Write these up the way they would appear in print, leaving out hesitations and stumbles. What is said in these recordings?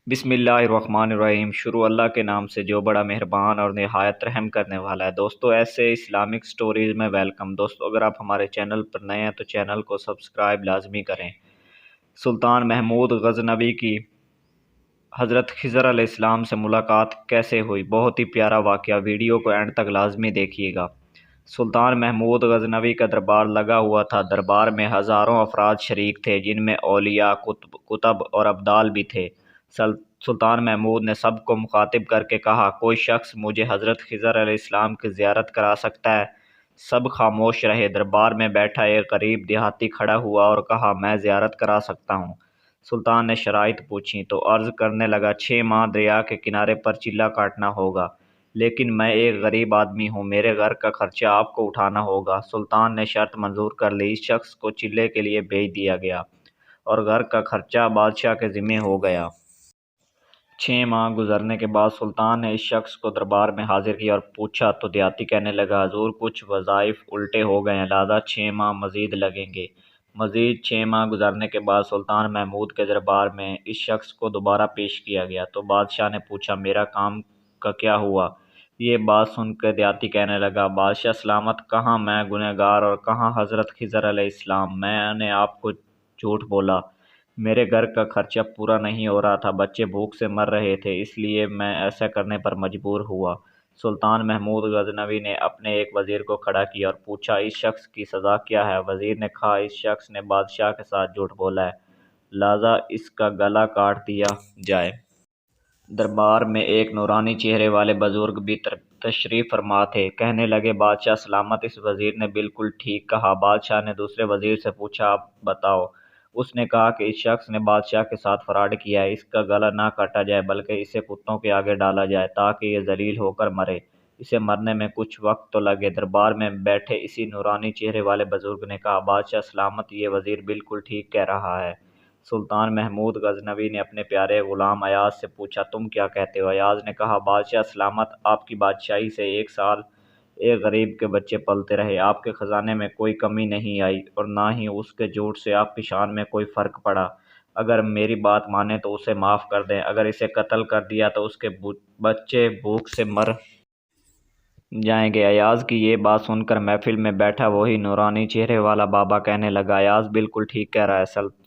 بسم اللہ الرحمن الرحیم۔ شروع اللہ کے نام سے جو بڑا مہربان اور نہایت رحم کرنے والا ہے۔ دوستو، ایسے اسلامک سٹوریز میں ویلکم۔ دوستو، اگر آپ ہمارے چینل پر نئے ہیں تو چینل کو سبسکرائب لازمی کریں۔ سلطان محمود غزنوی کی حضرت خضر علیہ السلام سے ملاقات کیسے ہوئی؟ بہت ہی پیارا واقعہ، ویڈیو کو اینڈ تک لازمی دیکھیے گا۔ سلطان محمود غزنوی کا دربار لگا ہوا تھا۔ دربار میں ہزاروں افراد شریک تھے، جن میں اولیاء، کتب اور ابدال بھی تھے۔ سلطان محمود نے سب کو مخاطب کر کے کہا، کوئی شخص مجھے حضرت خضر علیہ السلام کی زیارت کرا سکتا ہے؟ سب خاموش رہے۔ دربار میں بیٹھا ایک غریب دیہاتی کھڑا ہوا اور کہا، میں زیارت کرا سکتا ہوں۔ سلطان نے شرائط پوچھی تو عرض کرنے لگا، 6 ماہ دریا کے کنارے پر چلہ کاٹنا ہوگا، لیکن میں ایک غریب آدمی ہوں، میرے گھر کا خرچہ آپ کو اٹھانا ہوگا۔ سلطان نے شرط منظور کر لی۔ اس شخص کو چلے کے لیے بھیج دیا گیا اور گھر کا خرچہ بادشاہ کے ذمہ ہو گیا۔ 6 ماہ گزرنے کے بعد سلطان نے اس شخص کو دربار میں حاضر کیا اور پوچھا تو دیہاتی کہنے لگا، حضور کچھ وظائف الٹے ہو گئے ہیں، لہذا 6 ماہ مزید لگیں گے۔ مزید 6 ماہ گزرنے کے بعد سلطان محمود کے دربار میں اس شخص کو دوبارہ پیش کیا گیا تو بادشاہ نے پوچھا، میرا کام کا کیا ہوا؟ یہ بات سن کے دیہاتی کہنے لگا، بادشاہ سلامت، کہاں میں گنہگار اور کہاں حضرت خضر علیہ السلام؟ میں نے آپ کو جھوٹ بولا، میرے گھر کا خرچہ پورا نہیں ہو رہا تھا، بچے بھوک سے مر رہے تھے، اس لیے میں ایسا کرنے پر مجبور ہوا۔ سلطان محمود غزنوی نے اپنے ایک وزیر کو کھڑا کیا اور پوچھا، اس شخص کی سزا کیا ہے؟ وزیر نے کہا، اس شخص نے بادشاہ کے ساتھ جھوٹ بولا ہے، لہذا اس کا گلا کاٹ دیا جائے۔ دربار میں ایک نورانی چہرے والے بزرگ بھی تشریف فرما تھے۔ کہنے لگے، بادشاہ سلامت، اس وزیر نے بالکل ٹھیک کہا۔ بادشاہ نے دوسرے وزیر سے پوچھا، آپ بتاؤ۔ اس نے کہا کہ اس شخص نے بادشاہ کے ساتھ فراڈ کیا ہے، اس کا گلا نہ کاٹا جائے بلکہ اسے کتوں کے آگے ڈالا جائے تاکہ یہ ذلیل ہو کر مرے، اسے مرنے میں کچھ وقت تو لگے۔ دربار میں بیٹھے اسی نورانی چہرے والے بزرگ نے کہا، بادشاہ سلامت، یہ وزیر بالکل ٹھیک کہہ رہا ہے۔ سلطان محمود غزنوی نے اپنے پیارے غلام ایاز سے پوچھا، تم کیا کہتے ہو؟ ایاز نے کہا، بادشاہ سلامت، آپ کی بادشاہی سے 1 سال ایک غریب کے بچے پلتے رہے، آپ کے خزانے میں کوئی کمی نہیں آئی اور نہ ہی اس کے جھوٹ سے آپ کی شان میں کوئی فرق پڑا۔ اگر میری بات مانیں تو اسے معاف کر دیں، اگر اسے قتل کر دیا تو اس کے بچے بھوک سے مر جائیں گے۔ ایاز کی یہ بات سن کر محفل میں بیٹھا وہی نورانی چہرے والا بابا کہنے لگا، ایاز بالکل ٹھیک کہہ رہا ہے۔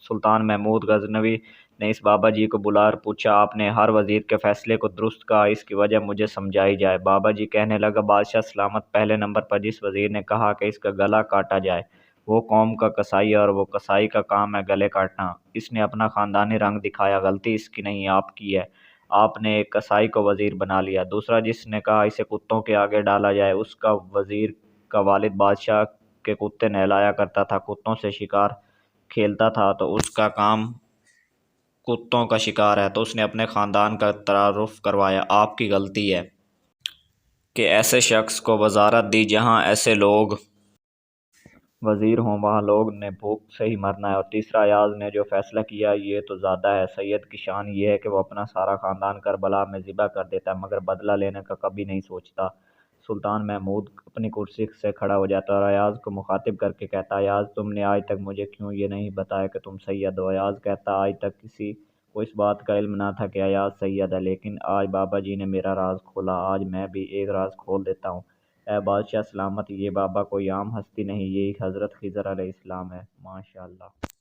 سلطان محمود غزنوی نے اس بابا جی کو بلا کر پوچھا، آپ نے ہر وزیر کے فیصلے کو درست کہا، اس کی وجہ مجھے سمجھائی جائے۔ بابا جی کہنے لگا، بادشاہ سلامت، پہلے نمبر پر جس وزیر نے کہا کہ اس کا گلا کاٹا جائے وہ قوم کا قصائی ہے اور وہ قصائی کا کام ہے گلے کاٹنا۔ اس نے اپنا خاندانی رنگ دکھایا، غلطی اس کی نہیں آپ کی ہے، آپ نے ایک قصائی کو وزیر بنا لیا۔ دوسرا جس نے کہا اسے کتوں کے آگے ڈالا جائے، اس کا وزیر کا والد بادشاہ کے کتے نہلایا کرتا تھا، کتوں سے شکار کھیلتا تھا تو اس کا کام کتوں کا شکار ہے، تو اس نے اپنے خاندان کا تعارف کروایا۔ آپ کی غلطی ہے کہ ایسے شخص کو وزارت دی، جہاں ایسے لوگ وزیر ہوں وہاں لوگ نے بھوک سے ہی مرنا ہے۔ اور تیسرا، ایاز نے جو فیصلہ کیا یہ تو زیادہ ہے، سید کی شان یہ ہے کہ وہ اپنا سارا خاندان کربلا میں ذبح کر دیتا ہے مگر بدلہ لینے کا کبھی نہیں سوچتا۔ سلطان محمود اپنی کرسی سے کھڑا ہو جاتا اور ایاز کو مخاطب کر کے کہتا، ایاز، تم نے آج تک مجھے کیوں یہ نہیں بتایا کہ تم سید ہو؟ ایاز کہتا، آج تک کسی کو اس بات کا علم نہ تھا کہ ایاز سید ہے، لیکن آج بابا جی نے میرا راز کھولا، آج میں بھی ایک راز کھول دیتا ہوں۔ اے بادشاہ سلامت، یہ بابا کوئی عام ہستی نہیں، یہی حضرت خضر علیہ السلام ہے۔ ماشاءاللہ۔